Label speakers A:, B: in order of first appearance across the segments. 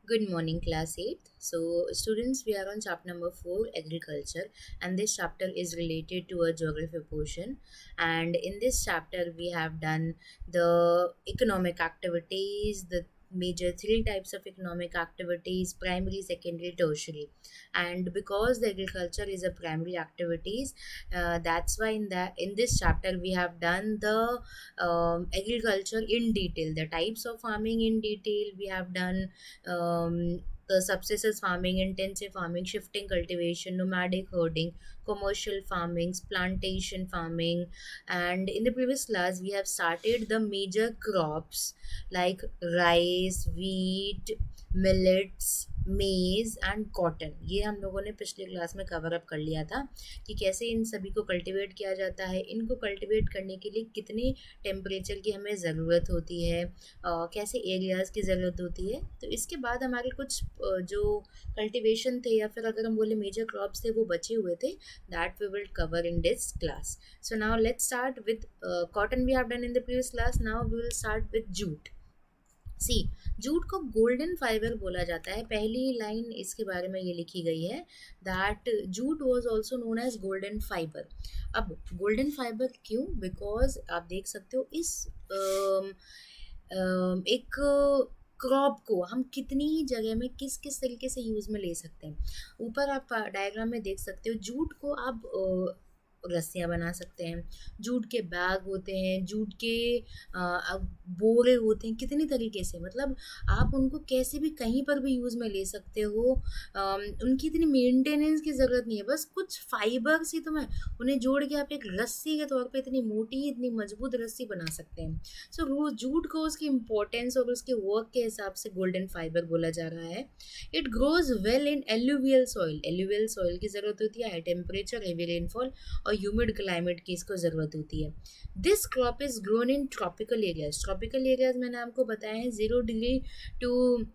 A: Good morning, class 8th. So, students, we are on chapter number 4, agriculture, and this chapter is related to a geography portion. And in this chapter, we have done the economic activities, the major three types of economic activities: primary, secondary, tertiary. And because the agriculture is a primary activities, that's why in this chapter we have done the agriculture in detail, the types of farming in detail. We have done the subsistence farming, intensive farming, shifting cultivation, nomadic herding, commercial farmings, plantation farming. And in the previous class, we have started the major crops like rice, wheat, millets, मेज and cotton. ये हम लोगों ने पिछले class में cover up कर लिया था कि कैसे इन सभी को कल्टीवेट किया जाता है, इनको कल्टीवेट करने के लिए कितनी टेम्परेचर की हमें ज़रूरत होती है, कैसे एरियाज़ की ज़रूरत होती है. तो इसके बाद हमारे कुछ जो कल्टीवेशन थे या फिर अगर हम बोले मेजर क्रॉप्स थे वो बचे हुए थे, that we will cover in this class. So now let's start with cotton. We have done in the previous class. Now we will start with jute. See, jute को गोल्डन फाइबर बोला जाता है. पहली लाइन इसके बारे में ये लिखी गई है that jute was also known as golden fibre. अब गोल्डन फाइबर क्यों? बिकॉज आप देख सकते हो इस एक क्रॉप को हम कितनी जगह में किस किस तरीके से यूज़ में ले सकते हैं. ऊपर आप डायग्राम में देख सकते हो जूट को आप रस्सियाँ बना सकते हैं, जूट के बैग होते हैं, जूट के बोरे होते हैं, कितनी तरीके से, मतलब आप उनको कैसे भी कहीं पर भी यूज़ में ले सकते हो. उनकी इतनी मेंटेनेंस की ज़रूरत नहीं है, बस कुछ फाइबर्स ही तो मैं उन्हें जोड़ के आप एक रस्सी के तौर पे इतनी मोटी इतनी मजबूत रस्सी बना सकते हैं. सो वो जूट को उसकी इम्पोर्टेंस और उसके वर्क के हिसाब से गोल्डन फाइबर बोला जा रहा है. It grows well in alluvial soil. Alluvial soil की ज़रूरत होती है, हाई टेम्परेचर, हेवी रेनफॉल और ह्यूमिड क्लाइमेट की इसको ज़रूरत होती है. This crop is grown in tropical areas. Tropical areas मैंने आपको बताया है 0 degree to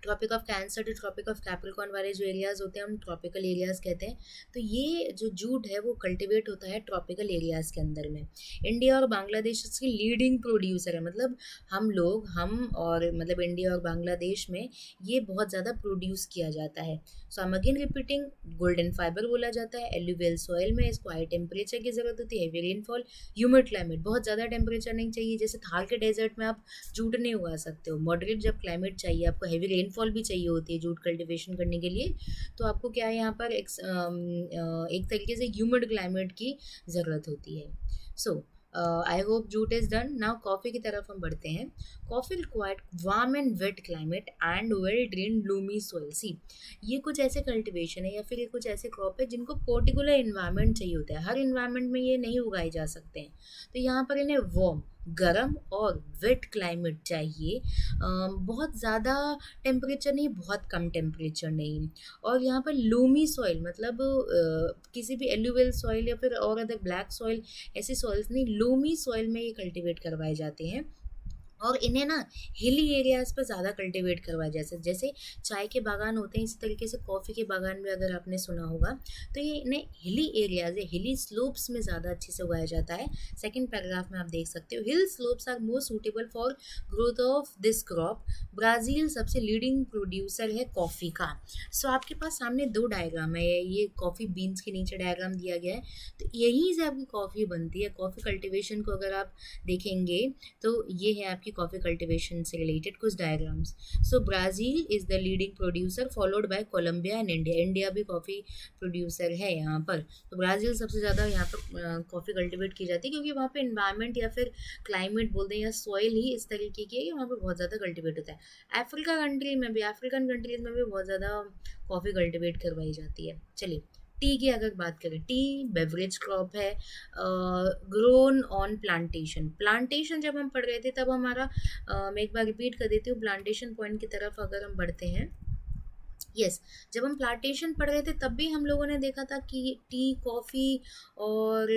A: tropic of cancer to tropic of capricorn वाले जो एरियाज़ होते हैं हम ट्रॉपिकल एरियाज़ कहते हैं. तो ये जो जूट है वो कल्टीवेट होता है ट्रॉपिकल एरियाज़ के अंदर में. इंडिया और बांग्लादेश इसकी लीडिंग प्रोड्यूसर है. मतलब हम और मतलब इंडिया और बांग्लादेश में ये बहुत ज़्यादा प्रोड्यूस किया जाता है. So I am again repeating, golden fibre बोला जाता है. एल्यूवियल सॉइल में इसको हाई टेम्परेचर की ज़रूरत होती है, हेवी रेनफॉल, ह्यूमिड क्लाइमेट. बहुत ज़्यादा टेम्परेचर नहीं चाहिए, जैसे थार के डेजर्ट में आप जूट नहीं उगा सकते हो. मॉडरेट जब क्लाइमेट चाहिए, आपको हेवी रेनफॉल भी चाहिए होती है जूट कल्टीवेशन करने के लिए, तो आपको क्या है यहाँ पर एक तरीके से ह्यूमिड क्लाइमेट की ज़रूरत होती है. So I hope jute is done. Now coffee की तरफ हम बढ़ते हैं. Coffee required warm and wet climate and well drain loamy soil. See, ये कुछ ऐसे कल्टीवेशन है या फिर ये कुछ ऐसे क्रॉप है जिनको पर्टिकुलर इन्वायरमेंट चाहिए होता है. हर इन्वायरमेंट में ये नहीं उगाए जा सकते हैं. तो यहाँ पर इन्हें वार्म, गरम और वेट क्लाइमेट चाहिए. बहुत ज़्यादा टेम्परेचर नहीं, बहुत कम टेम्परेचर नहीं. और यहाँ पर लूमी सॉइल मतलब किसी भी एल्यूवियल सॉइल या फिर और अदर ब्लैक सॉइल, ऐसी सॉइल्स नहीं, लूमी सॉइल में ये कल्टीवेट करवाए जाते हैं. और इन्हें ना हिली एरियाज़ पर ज़्यादा कल्टीवेट करवाया जैसे जैसे चाय के बागान होते हैं, इसी तरीके से कॉफ़ी के बागान भी अगर आपने सुना होगा, तो ये इन्हें हिली एरियाज़ या हिली स्लोप्स में ज़्यादा अच्छे से उगाया जाता है. सेकंड पैराग्राफ में आप देख सकते हो, hill slopes are more suitable for growth of this crop. Brazil सबसे लीडिंग प्रोड्यूसर है कॉफ़ी का. सो आपके पास सामने दो डायग्राम है, ये कॉफ़ी बीन्स के नीचे डायग्राम दिया गया है. तो यहीं से आपकी कॉफ़ी बनती है. कॉफ़ी कल्टिवेशन को अगर आप देखेंगे तो ये है आपकी कॉफ़ी कल्टीवेशन से रिलेटेड कुछ diagrams. So Brazil is the leading producer followed by Colombia and India. India भी कॉफ़ी प्रोड्यूसर है यहाँ पर. तो ब्राज़ील सबसे ज़्यादा यहाँ पर कॉफ़ी कल्टीवेट की जाती है क्योंकि वहाँ पे इन्वायरमेंट या फिर क्लाइमेट बोल दें या सॉइल ही इस तरीके की है कि वहाँ पर बहुत ज़्यादा कल्टीवेट होता है. अफ्रीकन कंट्रीज़ में भी बहुत ज़्यादा कॉफ़ी कल्टीवेट करवाई जाती है. चलिए, टी की अगर बात करें, टी बेवरेज क्रॉप है, ग्रोन ऑन प्लांटेशन. प्लांटेशन जब हम पढ़ रहे थे तब हमारा मैं एक बार रिपीट कर देती हूँ. प्लांटेशन पॉइंट की तरफ अगर हम बढ़ते हैं यस, जब हम प्लांटेशन पढ़ रहे थे तब भी हम लोगों ने देखा था कि टी, कॉफ़ी और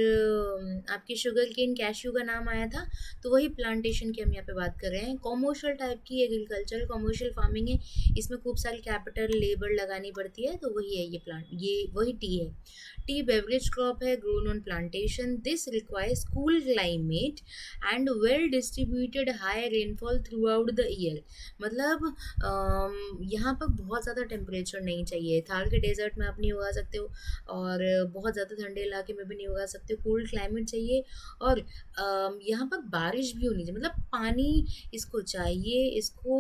A: आपके शुगर केन, कैश्यू का नाम आया था। तो वही प्लांटेशन की हम यहाँ पे बात कर रहे हैं। कॉमर्शियल टाइप की एग्रीकल्चर, कॉमर्शियल फार्मिंग है, इसमें खूब सारी कैपिटल लेबर लगानी पड़ती है, तो वही है ये प्लांट, ये वही टी है। टी बेवरेज क्रॉप है, grown on plantation. This requires cool climate and well distributed high rainfall through out the year. मतलब यहाँ पर बहुत ज़्यादा टेम्परेचर नहीं चाहिए। थार के डेजर्ट में आप नहीं उगा सकते हो, और बहुत ज़्यादा ठंडे इलाके में भी नहीं उगा सकते हो। कूल क्लाइमेट चाहिए, और यहाँ पर बारिश भी होनी चाहिए, मतलब पानी इसको चाहिए, इसको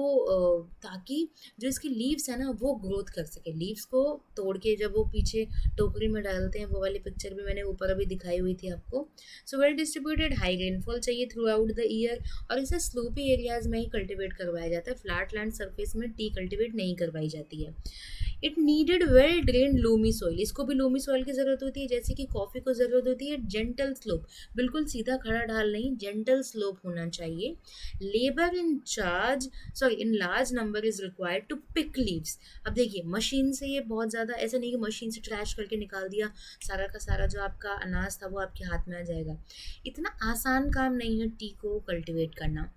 A: ताकि जो इसकी लीव्स है ना वो ग्रोथ कर सके। लीव्स को तोड़ के जब वो पीछे टोकरी में डालते हैं, वो वाली पिक्चर भी मैंने ऊपर अभी दिखाई हुई थी आपको। So well distributed high rainfall चाहिए थ्रू आउट द ईयर, और इसे स्लोपी एरियाज में ही कल्टिवेट करवाया जाता है। फ्लैट लैंड सरफेस में टी कल्टिवेट नहीं करवाई जाती है। It needed well drained Lumi soil, इसको भी लूमी सॉइल की ज़रूरत होती है, जैसे कि कॉफ़ी को ज़रूरत होती है जेंटल स्लोप, बिल्कुल सीधा खड़ा ढाल नहीं, जेंटल स्लोप होना चाहिए। Labour in charge sorry in large number is required to pick leaves. अब देखिए मशीन से ये बहुत ज़्यादा ऐसा नहीं कि मशीन से ट्रैश करके निकाल दिया, सारा का सारा जो आपका अनाज था वो आपके हाथ में आ जाएगा। इतना आसान काम नहीं है टी को कल्टिवेट करना।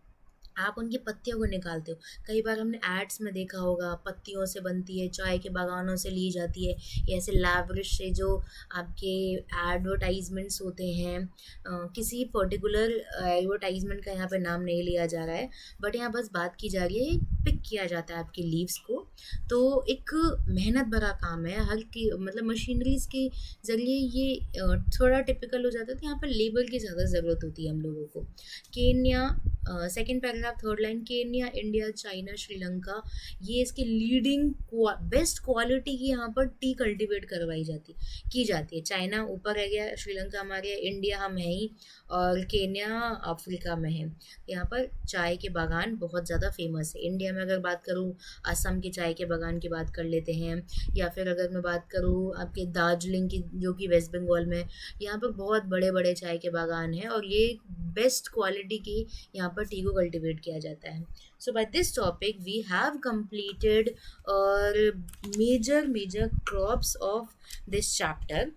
A: आप उनकी पत्तियों को निकालते हो, कई बार हमने एड्स में देखा होगा, पत्तियों से बनती है, चाय के बागानों से ली जाती है, या ऐसे लैविश से जो आपके एडवर्टाइजमेंट्स होते हैं। किसी पर्टिकुलर एडवर्टाइजमेंट का यहाँ पे नाम नहीं लिया जा रहा है, बट यहाँ बस बात की जा रही है, पिक किया जाता है आपके लीव्स को। तो एक मेहनत भरा काम है, हर की मतलब मशीनरीज के ज़रिए ये थोड़ा टिपिकल हो जाता है, तो यहाँ पर लेबर की ज़्यादा ज़रूरत होती है हम लोगों को। Kenya, second paragraph third line, Kenya, India, China, Sri Lanka, ये इसकी लीडिंग बेस्ट क्वालिटी की यहाँ पर टी कल्टीवेट करवाई जाती की जाती है। चाइना ऊपर रह गया, श्रीलंका हमारे, इंडिया हम है ही, और केन्या अफ्रीका में है। यहाँ पर चाय के बागान बहुत ज़्यादा फेमस है। इंडिया में अगर बात करूँ, असम के चाय के बागान की बात कर लेते हैं, या फिर अगर मैं बात करूँ आपके दार्जिलिंग की जो कि वेस्ट बंगाल में, यहाँ पर बहुत बड़े बड़े चाय के बागान हैं, और ये बेस्ट क्वालिटी की यहाँ पर टी को कल्टिवेट किया जाता है। So by this topic we have completed और major crops of this chapter.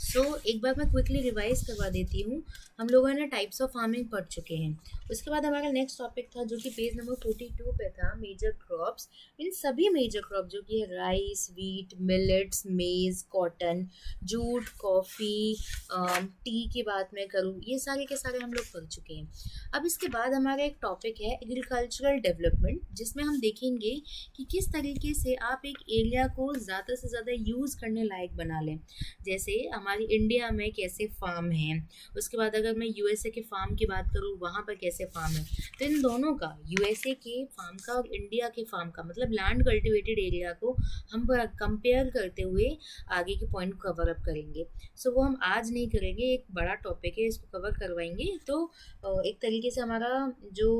A: So एक बार मैं क्विकली रिवाइज करवा देती हूँ। हम लोगों ने टाइप्स ऑफ फार्मिंग पढ़ चुके हैं। उसके बाद हमारा नेक्स्ट टॉपिक था जो कि पेज नंबर 42 पे था, मेजर क्रॉप्स। इन सभी मेजर क्रॉप जो कि है राइस, व्हीट, मिलेट्स, मेज, कॉटन, जूट, कॉफ़ी, टी की बात मैं करूँ, ये सारे के सारे हम लोग पढ़ चुके हैं। अब इसके बाद हमारा एक टॉपिक है एग्रीकल्चरल डेवलपमेंट, जिसमें हम देखेंगे कि किस तरीके से आप एक एरिया को ज़्यादा से ज़्यादा यूज़ करने लायक बना लें। जैसे हमारी इंडिया में कैसे फार्म है, उसके बाद अगर मैं यूएसए के फार्म की बात करूँ, वहाँ पर कैसे फार्म है, तो इन दोनों का, यूएसए के फार्म का और इंडिया के फार्म का, मतलब लैंड कल्टिवेटेड एरिया को हम कंपेयर करते हुए आगे के पॉइंट कवर अप करेंगे। सो वो हम आज नहीं करेंगे, एक बड़ा टॉपिक है, इसको कवर करवाएंगे। तो एक तरीके से हमारा जो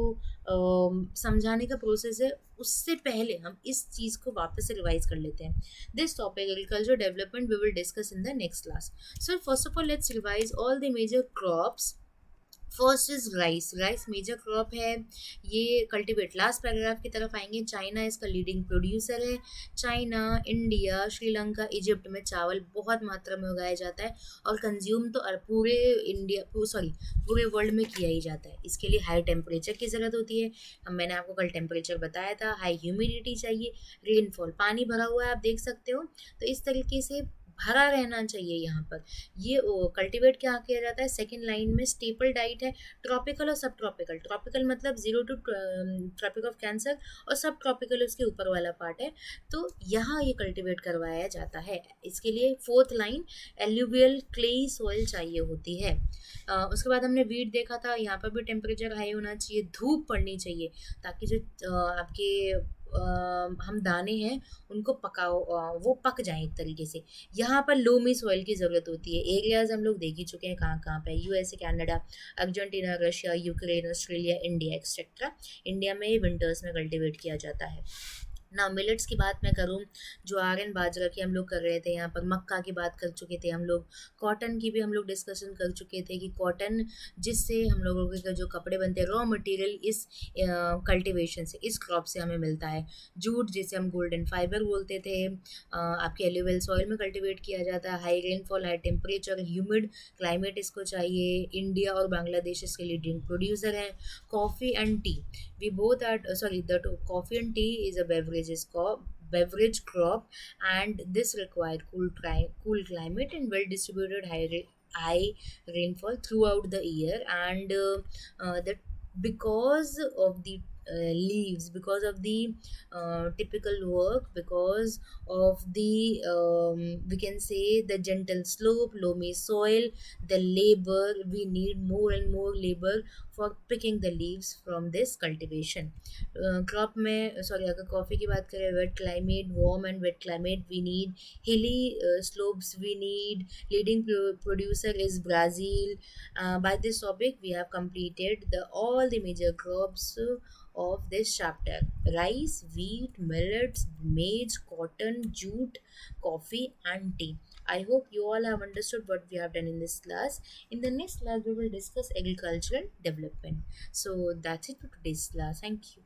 A: समझाने का प्रोसेस है, उससे पहले हम इस चीज़ को वापस से रिवाइज कर लेते हैं। This topic, agriculture development, we will discuss in the next class. So first of all, let's revise all the major crops. First is rice. Rice major crop है, ये कल्टिवेट, लास्ट पैराग्राफ की तरफ आएंगे। China इसका leading producer है। China, India, Sri Lanka, Egypt में चावल बहुत मात्रा में उगाया जाता है, और कंज्यूम तो पूरे पूरे वर्ल्ड में किया ही जाता है। इसके लिए हाई टेम्परेचर की ज़रूरत होती है, मैंने आपको कल टेम्परेचर बताया था। हाई ह्यूमिडिटी चाहिए, रेनफॉल, पानी भरा हुआ है आप देख सकते हो, तो इस तरीके से भरा रहना चाहिए यहाँ पर। ये कल्टीवेट क्या किया जाता है, सेकंड लाइन में स्टेपल डाइट है, ट्रॉपिकल और सब ट्रॉपिकल। ट्रॉपिकल मतलब 0 to ट्रॉपिक ऑफ कैंसर, और सब ट्रॉपिकल उसके ऊपर वाला पार्ट है, तो यहाँ ये कल्टीवेट करवाया जाता है। इसके लिए fourth line, alluvial clayey soil चाहिए होती है। उसके बाद हमने वीट देखा था, यहाँ पर भी टेम्परेचर हाई होना चाहिए, धूप पड़नी चाहिए, ताकि जो आपके हम दाने हैं उनको पकाओ, वो पक जाएं एक तरीके से। यहाँ पर लोमी सॉइल की ज़रूरत होती है। एरियाज हम लोग देख ही चुके हैं कहाँ कहाँ पे, USA, Canada, Argentina, Russia, Ukraine, Australia, India etcetera. India में विंटर्स में कल्टीवेट किया जाता है। ना मिलेट्स की बात मैं करूँ, ज्वार एंड बाजरा की हम लोग कर रहे थे यहाँ पर, मक्का की बात कर चुके थे हम लोग, कॉटन की भी हम लोग डिस्कशन कर चुके थे कि कॉटन जिससे हम लोगों के जो कपड़े बनते हैं, रॉ मटेरियल इस कल्टीवेशन से, इस क्रॉप से हमें मिलता है। जूट जिसे हम गोल्डन फाइबर बोलते थे, आपके एल्यूवियल सॉइल में कल्टीवेट किया जाता है, high rainfall, high temperature, humid climate इसको चाहिए। इंडिया और बांग्लादेश इसके लीडिंग प्रोड्यूसर हैं। Coffee and T, we both are sorry the coffee and tea is a beverage crop, and this require cool climate and well distributed high rainfall throughout the year, and that because of the leaves, because of the typical work, because of the we can say the gentle slope, loamy soil, the labor, we need more and more labor for picking the leaves from this cultivation. Crop में sorry, अगर coffee की बात करें, wet climate, warm and wet climate we need, hilly slopes we need, leading producer is Brazil. By this topic we have completed the all the major crops of this chapter: rice, wheat, millets, maize, cotton, jute, coffee and tea. I hope you all have understood what we have done in this class. In the next class we will discuss agricultural development. So that's it for today's class. Thank you.